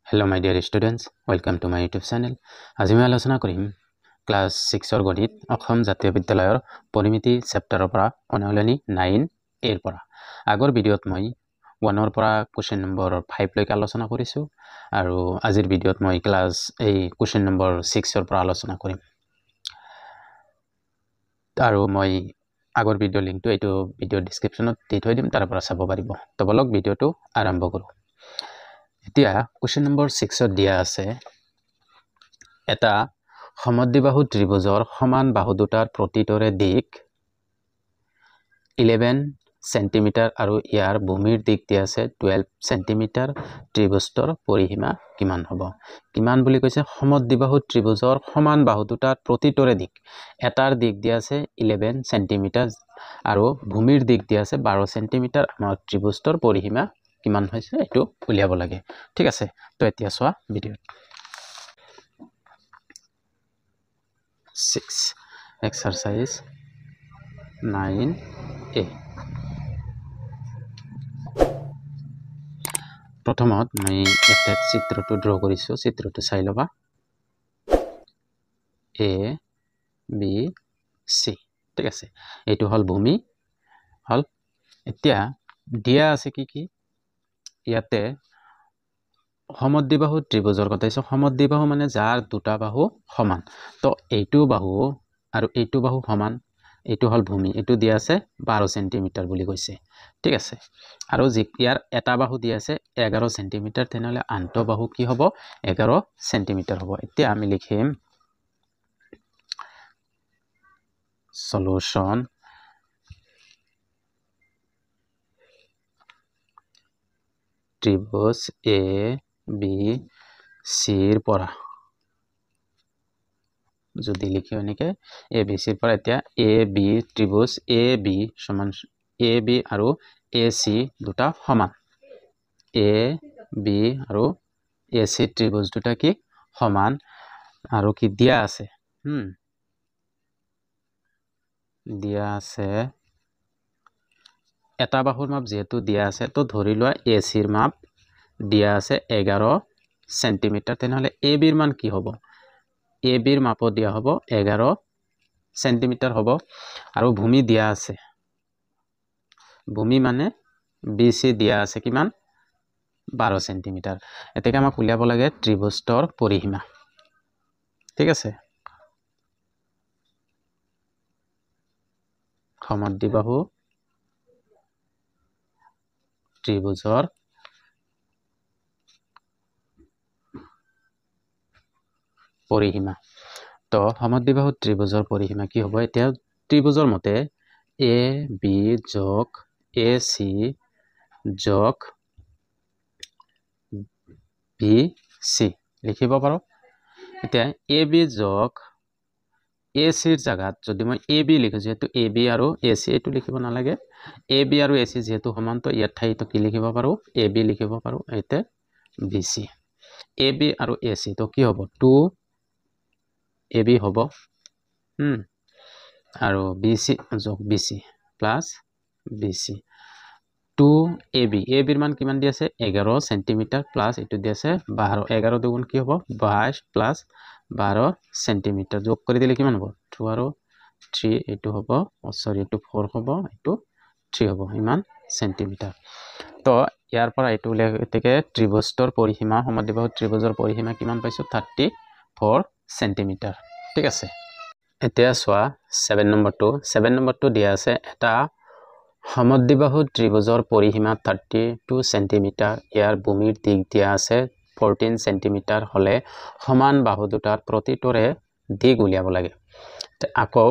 Hello my dear students, welcome to my YouTube channel. আজি মই আলোচনা কৰিম ক্লাস 6 গণিত অসম জাতীয় বিদ্যালয়ৰ পৰিমিতি চেপ্টাৰৰ পৰা অনুশীলনী 9 এৰ পৰা। আগৰ ভিডিঅত মই 1 পৰা কোৱেশ্চন নম্বৰ 5 লৈকে আলোচনা কৰিছো আৰু আজিৰ ভিডিঅত মই ক্লাস এই কোৱেশ্চন নম্বৰ 6 ৰ পৰা আলোচনা কৰিম। আৰু মই আগৰ ভিডিঅ লিংকটো এইটো ভিডিঅ ডেসক্ৰিপচনত দি থৈ দিম, তাৰ পৰা চাব পাৰিব। তো বলক ভিডিঅটো আৰম্ভ কৰো। এতিয়া কোৱেশ্চন নম্বৰ 6 দিয়া আছে এটা সমদ্বিবাহু ত্ৰিভুজৰ সমান বাহু দুটাৰ প্ৰতিটোৰে দিক 11 সেন্টিমিটাৰ আৰু ইয়াৰ ভূমিৰ দিক দিয়া আছে 12 সেন্টিমিটাৰ। ত্ৰিভুজৰ পৰিসীমা কিমান হ'ব? কিমান বুলি কৈছে? সমদ্বিবাহু ত্ৰিভুজৰ সমান বাহু দুটাৰ প্ৰতিটোৰে দিক, এটাৰ দিক দিয়া আছে 11 সেন্টিমিটাৰ আৰু ভূমিৰ দিক দিয়া আছে 12 সেন্টিমিটাৰ। আমাৰ ত্ৰিভুজৰ পৰিসীমা কিমান হৈছে এটো উলিয়াব লাগে। ঠিক আছে, তো এতিয়া চোৱা ভিডিঅ'। 6 exercise 9A। প্ৰথমত মই এটা চিত্ৰটো ড্ৰ কৰিছো, চিত্ৰটো চাই লবা। A B C, ঠিক আছে, এইটো হল ভূমি হল। এতিয়া দিয়া আছে কি কি? ইয়াতে সমদ্বিবাহু ত্ৰিভুজৰ কথা কৈছে। সমদ্বিবাহু মানে যাৰ দুটা বাহু সমান। তো এইটো বাহু আৰু এইটো বাহু সমান, এইটো হল ভূমি, এইটো দিয়া আছে 12 সেন্টিমিটাৰ বুলি কৈছে। ঠিক আছে, আৰু ইয়াৰ এটা বাহু দিয়া আছে 11 সেন্টিমিটাৰ, তেনেহলে আনটো বাহু কি হ'ব? 11 সেন্টিমিটাৰ হ'ব। এতিয়া আমি লিখিম সলিউশন ত্ৰিভুজ A B C ৰ পৰা, যদি লিখি এনেকে A B C ৰ পৰা। এতিয়া A B ত্ৰিভুজ A B সমান A B আৰু A C দুটা সমান। A B আৰু A C ত্ৰিভুজ দুটা কি সমান আৰু কি দিয়া আছে? দিয়া আছে এটা বাহুৰ মাপ যেহেতু দিয়া আছে, তো ধৰি লোৱা AC ৰ মাপ দিয়া আছে 11 সেন্টিমিটাৰ, তেনেহলে A B ৰ মান কি হ'ব? A B ৰ মাপো দিয়া হ'ব 11 সেন্টিমিটাৰ হ'ব। আৰু ভূমি দিয়া আছে, ভূমি মানে BC দিয়া আছে কিমান? 12 সেন্টিমিটাৰ। এতেকে আমাক উলিয়াব লাগে ত্ৰিভুজৰ পৰিসীমা। ঠিক আছে, সমদ্বিবাহু ত্ৰিভুজৰ পৰিসীমা। তো সমদ্বিবাহু ত্ৰিভুজৰ পৰিসীমা কি হ'ব? এতিয়া ত্ৰিভুজৰ মতে A B যোগ AC যোগ BC লিখিব পাৰো। এতিয়া A B যোগ AC ৰ জাগাত যদি মই AB লিখো, যেহেতু AB আৰু AC এইটো লিখিব নালাগে, AB আৰু AC যেহেতু সমান, তো ইয়াৰ ঠাইতো কি লিখিব পাৰো? AB লিখিব পাৰো। এতে BC, AB আৰু AC তো কি হ'ব? 2 AB হ'ব, আৰু BC যোগ BC plus BC 2 AB। AB ৰ মান কিমান দি আছে? 11 সেন্টিমিটাৰ প্লাস এইটো দি আছে 12। 11 দুগুণ কি হ'ব? 22 প্লাস 12 সেন্টিমিটাৰ যোগ কৰি দিলে কিমান হ'ব? 2 আৰু 3, এইটো হ'ব সৰি এইটো 4 হ'ব, এইটো 3 হ'ব, ইমান সেন্টিমিটাৰ। তো ইয়াৰ পৰা এইটো উলিয়াইকে ত্ৰিভুজৰ পৰিসীমা, সমদ্বিবাহু ত্ৰিভুজৰ পৰিসীমা কিমান পাইছো? 34 সেন্টিমিটাৰ। ঠিক আছে, এতিয়া চোৱা 7 নম্বৰটো দিয়া আছে এটা সমদ্বিবাহু ত্ৰিভুজৰ পৰিসীমা 32 সেন্টিমিটাৰ, ইয়াৰ ভূমিৰ দিক দিয়া আছে 14 সেন্টিমিটাৰ হলে সমান বাহু দুটাৰ প্ৰতিটোৰে দিক উলিয়াব লাগে। আকৌ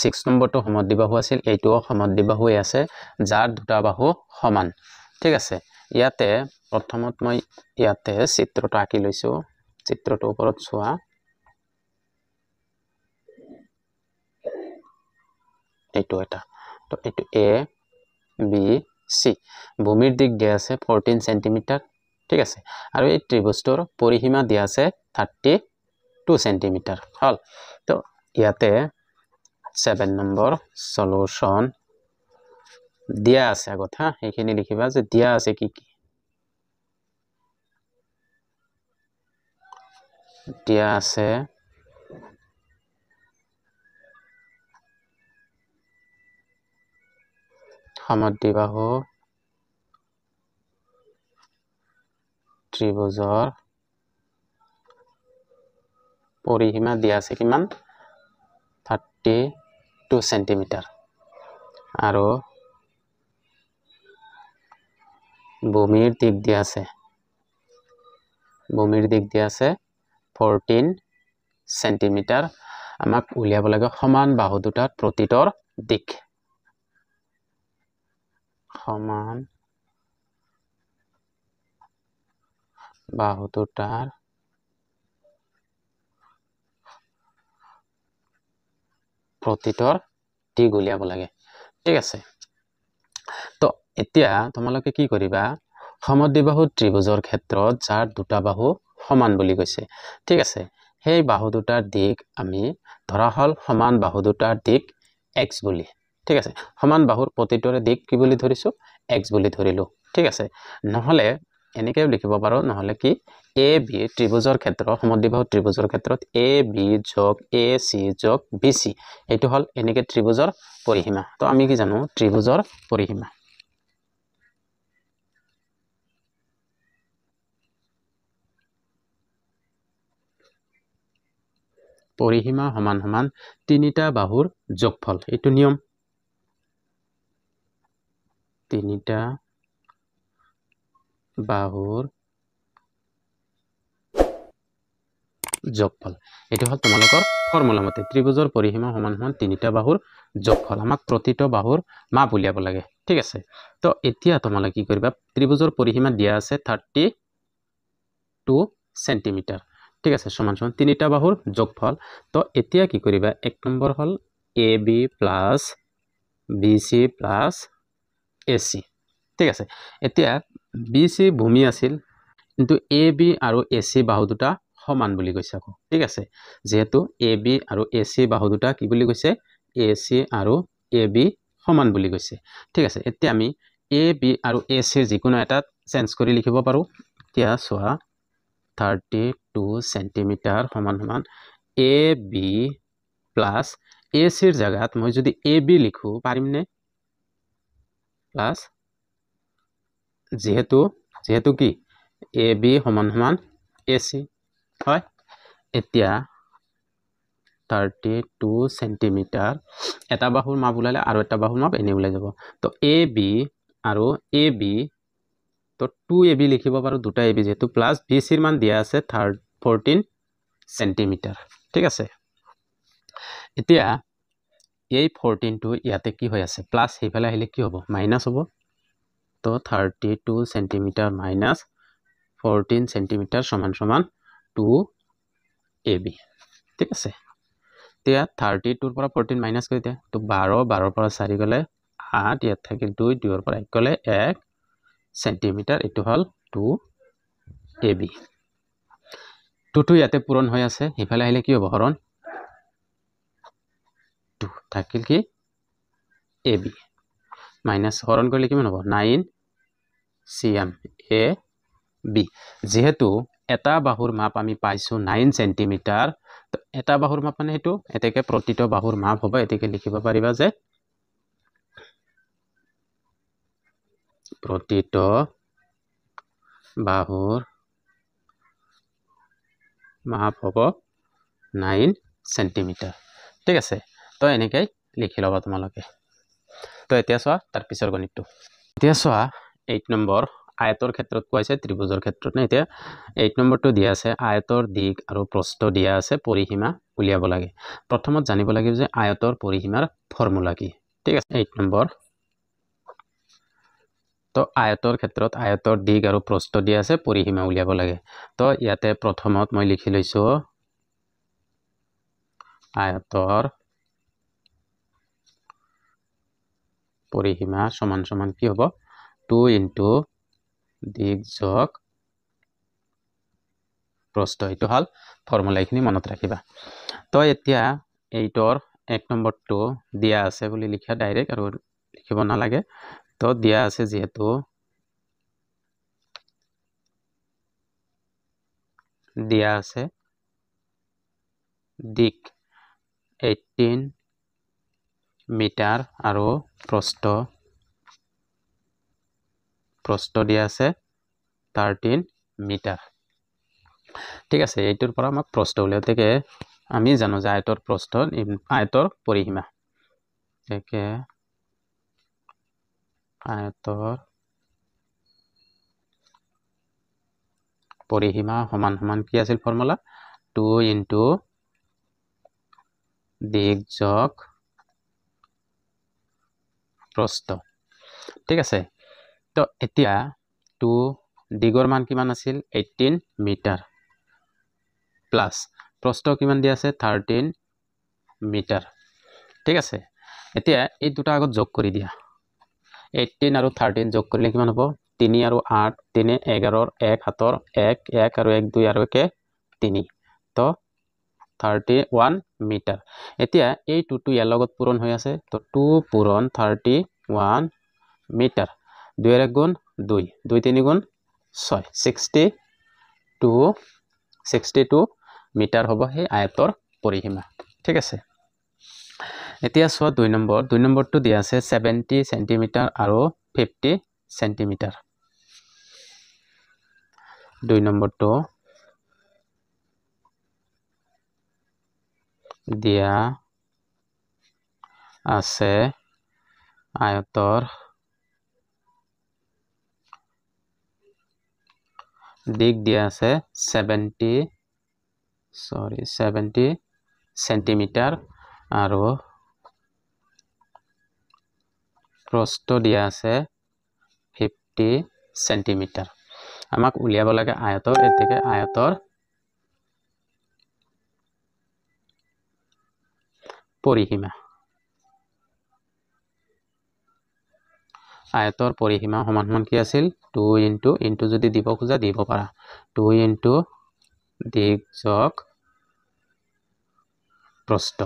6 নম্বৰটো সমদ্বিবাহু আছিল, এইটোও সমদ্বিবাহুৱে আছে যাৰ দুটা বাহু সমান। ঠিক আছে, ইয়াতে প্ৰথমত মই ইয়াতে চিত্ৰটো আঁকি লৈছো, চিত্ৰটো ওপৰত চোৱা। এইটো এটা, তো এইটো A B C, ভূমিৰ দিক দিয়া আছে 14 সেন্টিমিটাৰ। ঠিক আছে, আৰু এই ত্ৰিভুজটোৰ পৰিসীমা দিয়া আছে 32 সেন্টিমিটাৰ হল। তো ইয়াতে 7 নম্বৰ সলিউশন দিয়া আছে আগত, সেইখিনি লিখিবা যে দিয়া আছে কি কি। দিয়া আছে সমদ্বিবাহু ত্ৰিভুজৰ পৰিসীমা দিয়া আছে কিমান 32 সেন্টিমিটাৰ আৰু ভূমিৰ দিক দিয়া আছে 14 সেন্টিমিটাৰ আমাক উলিয়াব লাগে সমান বাহু দুটাৰ প্ৰতিটোৰ দিক সমান বাহু দুটাৰ প্ৰতিটোৰ দিক উলিয়াব লাগে ঠিক আছে তো এতিয়া তোমালোকে কি কৰিবা সমদ্বিবাহু ত্ৰিভুজৰ ক্ষেত্ৰত যাৰ দুটা বাহু সমান বুলি কৈছে ঠিক আছে সেই বাহু দুটাৰ দিক আমি ধৰা হল সমান বাহু দুটাৰ দিক x বুলি ঠিক আছে সমান বাহুৰ প্ৰতিটোৰে দিক কি বুলি ধৰিছো x বুলি ধৰিলো ঠিক আছে নহলে এনেকেও লিখিব পাৰো নহলে কি a b ত্ৰিভুজৰ ক্ষেত্ৰত সমদ্বিবাহু ত্ৰিভুজৰ ক্ষেত্ৰত a b যোগ a c যোগ b c এইটো হল এনেকে ত্ৰিভুজৰ পৰিসীমা তো আমি কি জানো ত্ৰিভুজৰ পৰিসীমা পৰিসীমা সমান সমান তিনিটা বাহুৰ যোগফল এইটো নিয়ম তিনিটা বাহুৰ যোগফল এইটো হল তোমালোকৰ ফৰ্মুলা মতে ত্ৰিভুজৰ পৰিসীমা সমান সমান তিনিটা বাহুৰ যোগফল আমাক প্ৰতিটো বাহুৰ মাপ উলিয়াব লাগে ঠিক আছে তো এতিয়া তোমালোকে কি কৰিবা ত্ৰিভুজৰ পৰিসীমা দিয়া আছে 32 সেন্টিমিটাৰ ঠিক আছে সমান সমান তিনিটা বাহুৰ যোগফল তো এতিয়া কি কৰিবা এক নম্বৰ হল AB plus BC plus AC ঠিক আছে এতিয়া BC ভূমি আছিল কিন্তু AB আৰু AC বাহু দুটা সমান বুলি কৈছে আকৌ ঠিক আছে যেহেতু AB আৰু AC বাহু দুটা কি বুলি কৈছে AC আৰু AB সমান বুলি কৈছে ঠিক আছে এতিয়া আমি AB আৰু AC যিকোনো এটা চেঞ্জ কৰি লিখিব পাৰো এতিয়া চোৱা 32 সেন্টিমিটাৰ সমান সমান AB প্লাস AC ৰ জায়গাত মই যদি AB লিখো পাৰিম নে প্লাস যেহেতু কি AB সমান সমান AC হয় এতিয়া 32 সেন্টিমিটার এটা বাহুৰ মাপ ওলালে আৰু এটা বাহুৰ মাপ এনে ওলাই যাব তো AB আৰু AB তো 2AB লিখিব পাৰো দুটা AB যেহেতু প্লাস BC ৰ মান দিয়া আছে 14 সেন্টিমিটার ঠিক আছে এতিয়া এই 14 টো ইয়াতে কি হৈ আছে প্লাস হেইফালে আহিলে কি হ'ব মাইনাস হ'ব তো 32 সেন্টিমিটার মাইনাস 14 সেন্টিমিটার সমান সমান 2AB ঠিক আছে এতিয়া 32 পৰা 14 মাইনাস কৰি দিয়া তো 12 12 পৰা 4 গলে 8 ইয়াত থাকিল 2 2 পৰা 1 গলে 1 সেন্টিমিটাৰ এটো হল 2AB 2 টো ইয়াতে পূৰণ হৈ আছে হেইফালে আহিলে কি হ'ব হৰণ 2 থাকিল কি AB মাইনাস হৰণ কৰিলে কিমান হ'ব 9 cm AB যেহেতু এটা বাহুৰ মাপ আমি পাইছো 9 সেন্টিমিটাৰ তো এটা বাহুৰ মাপ মানে হেতু এতেকে প্ৰতিটো বাহুৰ মাপ হ'ব এতেকে লিখিব পাৰিবা যে প্ৰতিটো বাহুৰ মাপ হ'ব 9 সেন্টিমিটাৰ ঠিক আছে তো এনেকৈ লিখি লবা তোমালোকে তো এতিয়া চোৱা তাৰ পিছৰ গণিতটো এতিয়া চোৱা 8 নম্বৰ আয়তৰ ক্ষেত্ৰত কোৱাইছে ত্ৰিভুজৰ ক্ষেত্ৰত না এতিয়া 8 নম্বৰটো দিয়া আছে আয়তৰ দিক আৰু প্ৰস্থ দিয়া আছে পৰিসীমা উলিয়াব লাগে প্ৰথমত জানিব লাগিব যে আয়তৰ পৰিসীমাৰ ফৰ্মুলা কি ঠিক আছে 8 নম্বৰ তো আয়তৰ ক্ষেত্ৰত আয়তৰ দিক আৰু প্ৰস্থ দিয়া আছে পৰিসীমা উলিয়াব লাগে তো ইয়াতে প্ৰথমত মই লিখি লৈছো আয়তৰ পৰিসীমা সমান সমান কি হ'ব 2 ইনটু দিক যোগ প্ৰস্থ এটো হল ফৰ্মুলা এখিনি মনত ৰাখিবা তো এতিয়া 8ৰ 1 নম্বৰটো দিয়া আছে বুলি লিখা ডাইৰেক্ট আৰু লিখিব নালাগে তো দিয়া আছে যেহেতু দিয়া আছে দিক 18 মিটাৰ আৰু প্ৰস্থ দিয়া আছে 13 মিটাৰ ঠিক আছে এইটোৰ পৰা আমাক প্ৰস্থ উলিয়াওঁতে আমি জানো যে আয়তৰ প্ৰস্থ আয়তৰ পৰিসীমা একে আয়তৰ পৰিসীমা সমান সমান কি আছিল ফৰ্মুলা 2 ইনটু দিক যোগ প্ৰস্থ ঠিক আছে তো এতিয়া 2 দিগৰ মান কিমান আছিল 18 মিটাৰ প্লাস প্ৰস্থ কিমান দিয়া আছে 13 মিটাৰ ঠিক আছে এতিয়া এই দুটা আগত যোগ কৰি দিয়া 18 আৰু 13 যোগ কৰিলে কিমান হ'ব 3 আৰু 8 3 11 1 7 1 1 আৰু 1 2 আৰু 1 3 তো 31 মিটাৰ এতিয়া এই 2 টো ইয়াৰ লগত পূৰণ হৈ আছে তো 2 পূৰণ 31 মিটাৰ 2 এৰ 1 গুণ 2 2 3 গুণ 6 62 মিটাৰ হ'ব হে আয়তৰ পৰিসীমা ঠিক আছে এতিয়া সোৱা 2 নম্বৰটো দিয়া আছে 70 সেন্টিমিটাৰ আৰু 50 সেন্টিমিটাৰ 2 নম্বৰটো দিয়া আছে আয়তৰ দিক দিয়া আছে 70 সেন্টিমিটাৰ আৰু প্ৰস্থ দিয়া আছে 50 সেন্টিমিটাৰ আমাক উলিয়াব লাগে আয়তৰ এতেকে আয়তৰ পৰিসীমা আয়তৰ পৰিসীমা সমান সমান কি আছিল 2 ইনটু যদি দিব খোজা দিব পাৰা 2 ইনটু দিক যোগ প্ৰস্থ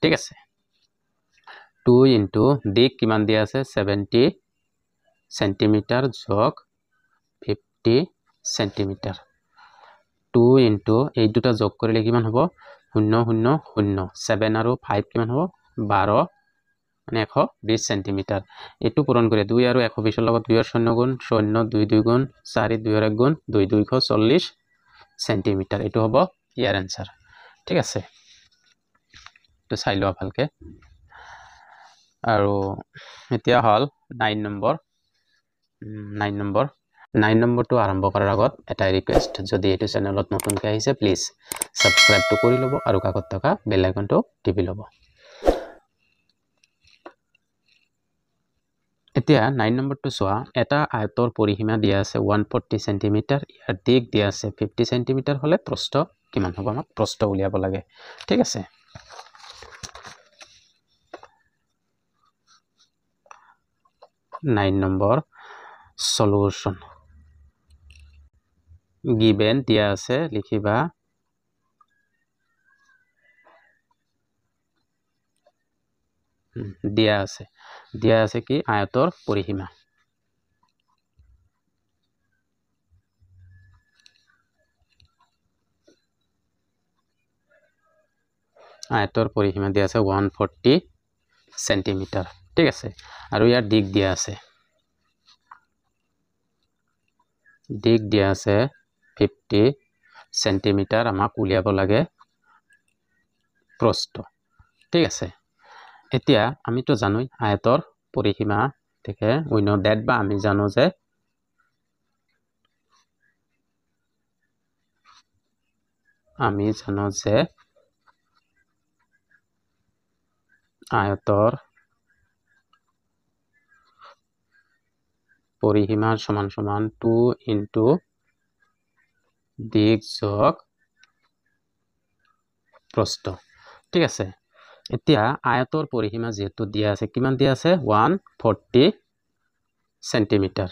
ঠিক আছে 2 ইনটু দিক কিমান দিয়া আছে 70 সেন্টিমিটাৰ যোগ 50 সেন্টিমিটাৰ 2 ইনটু এই দুটা যোগ কৰিলে কিমান হ'ব 0 0 0 7 আৰু 5 কিমান হ'ব 12 মানে 120 সেন্টিমিটাৰ এটো পূৰণ কৰে 2 আৰু 120 লগত 2 এর 0 গুণ 0 2 2 গুণ 4 2 এর 1 গুণ 2 240 সেন্টিমিটার এটো হ'ব ইয়াৰ আনসাৰ ঠিক আছে তো চাই লোৱা ভালকে আৰু এতিয়া হল 9 নম্বৰটো আৰম্ভ কৰাৰ আগত এটা ৰিকুৱেষ্ট যদি এটো চেনেলত নতুনকৈ আহিছে প্লিজ সাবস্ক্ৰাইবটো কৰি লব আৰু কাষত থকা বেল আইকনটো টিপি লব এতিয়া 9 নম্বৰটো চোৱা এটা আয়তৰ পৰিসীমা দিয়া আছে 140 সেন্টিমিটাৰ ইয়াৰ দিক দিয়া আছে 50 সেন্টিমিটাৰ হলে প্ৰস্থ কিমান হ'ব আমাক প্ৰস্থ উলিয়াব লাগে ঠিক আছে 9 নম্বৰ সলিউশন গিভেন দিয়া আছে লিখিবা দিয়া আছে কি আয়তৰ পৰিসীমা আয়তৰ পৰিসীমা দিয়া আছে 140 সেন্টিমিটাৰ ঠিক আছে আৰু ইয়াৰ দিক দিয়া আছে 50 সেন্টিমিটাৰ আমাক উলিয়াব লাগে প্ৰস্থ ঠিক আছে এতিয়া আমিতো জানোই আয়তৰ পৰিসীমা থেকে we know that বা আমি জানো যে আয়তৰ পৰিসীমাৰ সমান সমান 2 ইনটু দিক যোগ প্ৰস্থ ঠিক আছে এতিয়া আয়তৰ পৰিসীমা যেহেতু দিয়া আছে কিমান দিয়া আছে 140 সেন্টিমিটাৰ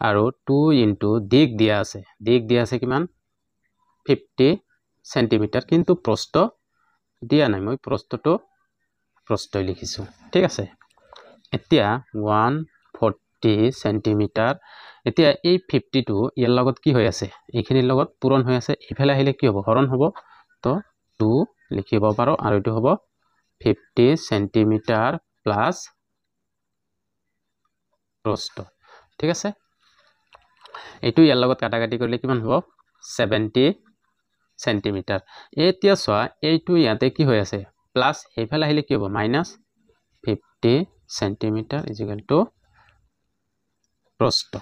আৰু 2 ইনটু দিক দিয়া আছে কিমান 50 সেন্টিমিটাৰ কিন্তু প্ৰস্থ দিয়া নাই মই প্ৰস্থ লিখিছো ঠিক আছে এতিয়া 140 সেন্টিমিটাৰ এতিয়া এই 50 টো ইয়াৰ লগত কি হৈ আছে এইখিনিৰ লগত পূৰণ হৈ আছে ইফালে আহিলে কি হ'ব হৰণ হ'ব তো 2 লিখিব পাৰো আৰু এটো হ'ব 50 সেন্টিমিটাৰ প্লাস প্ৰস্থ ঠিক আছে এটো ইয়াৰ লগত কাটাকাটি কৰিলে কিমান হ'ব 70 সেন্টিমিটার এতিয়া সোয়া এইটো ইয়াতে কি হৈ আছে প্লাস এইফালে আহিলে কি হ'ব মাইনাস 50 সেন্টিমিটার = প্রস্থ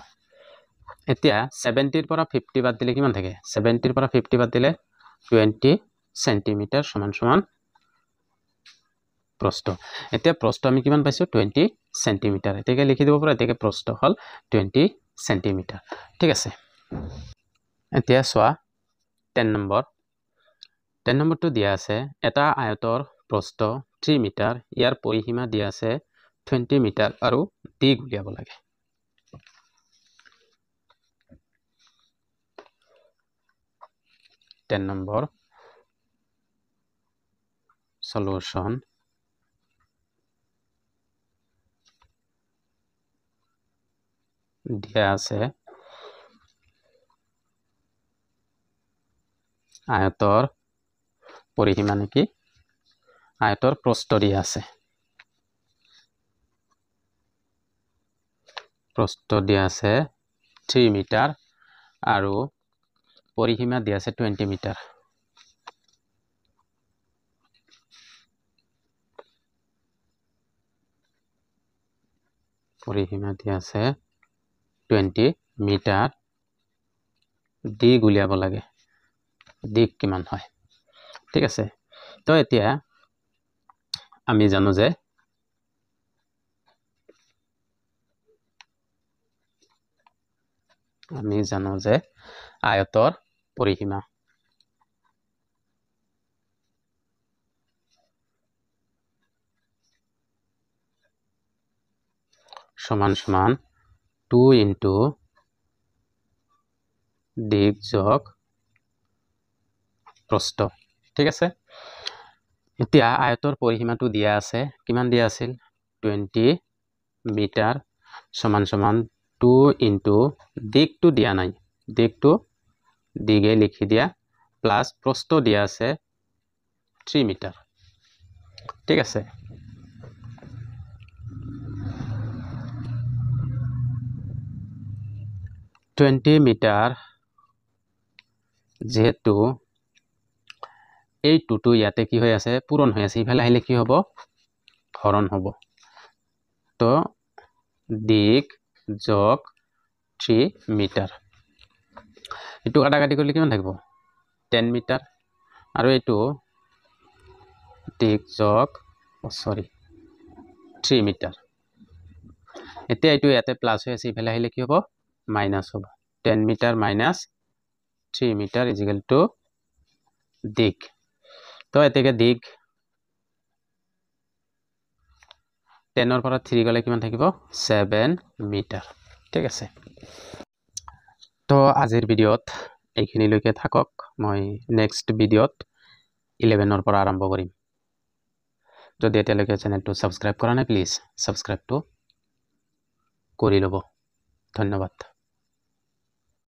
এতিয়া 70 ৰ পৰা 50 বাদ দিলে কিমান থাকে 70 ৰ পৰা 50 বাদ দিলে 20 সেন্টিমিটাৰ = প্ৰস্থ এতিয়া প্ৰস্থ আমি কিমান পাইছো 20 সেন্টিমিটাৰ এটাকে লিখি দিব পাৰো এটাকে প্ৰস্থ হল 20 সেন্টিমিটাৰ ঠিক আছে এতিয়া সোয়া 10 নম্বৰটো দিয়া আছে এটা আয়তৰ প্ৰস্থ 3 মিটাৰ ইয়াৰ পৰিসীমা দিয়া আছে 20 মিটাৰ আৰু দিক উলিয়াব লাগে 10 নম্বৰ সলিউশন দিয়া আছে আয়তৰ পৰিসীমা নেকি আয়তৰ প্ৰস্থ দিয়া আছে প্ৰস্থ দিয়া আছে 3 মিটাৰ আৰু পৰিসীমা দিয়া আছে 20 মিটাৰ পৰিসীমা দিয়া আছে 20 মিটাৰ দিক উলিয়াব লাগে দিক কিমান হয় ঠিক আছে তো এতিয়া আমি জানো যে আয়তৰ পৰিসীমা সমান 2 into দিক যোগ প্ৰস্থ ঠিক আছে এতিয়া আয়তৰ পৰিসীমাটো দিয়া আছে কিমান দিয়া আছিল 20 মিটাৰ সমান 2 into দিকটো দিয়া নাই দিকটো দিগে লিখি দিয়া প্লাস প্রস্থ দিয়া আছে 3 মিটাৰ ঠিক আছে 20 মিটাৰ যেহেতু এই টুটো ইয়াতে কি হৈ আছে পূৰণ হৈ আছে ইফালে আহিলে কি হ'ব হৰণ হ'ব তো দিক যোগ 3 মিটাৰ এটো কাটাকাটি কৰিলে কিমান থাকিব 10 মিটাৰ আৰু এটো দিক যোগ 3 মিটাৰ এতিয়া এটো ইয়াতে প্লাস হৈ আছে ইফালে আহিলে কি হ'ব মাইনাস হ'ব 10 মিটাৰ মাইনাস 3 মিটাৰ = দিক তো এতেকে দিক 10 ৰ পৰা 3 গলে কিমান থাকিব 7 মিটাৰ ঠিক আছে তো আজিৰ ভিডিঅ'ত এইখিনিলৈকে থাকক মই নেক্সট ভিডিঅ'ত 11 ৰ পৰা আৰম্ভ কৰিম যদি এতিয়ালৈকে চেনেলটো সাবস্ক্ৰাইব কৰা নাই প্লিজ সাবস্ক্ৰাইবটো কৰি ল'ব ধন্যবাদ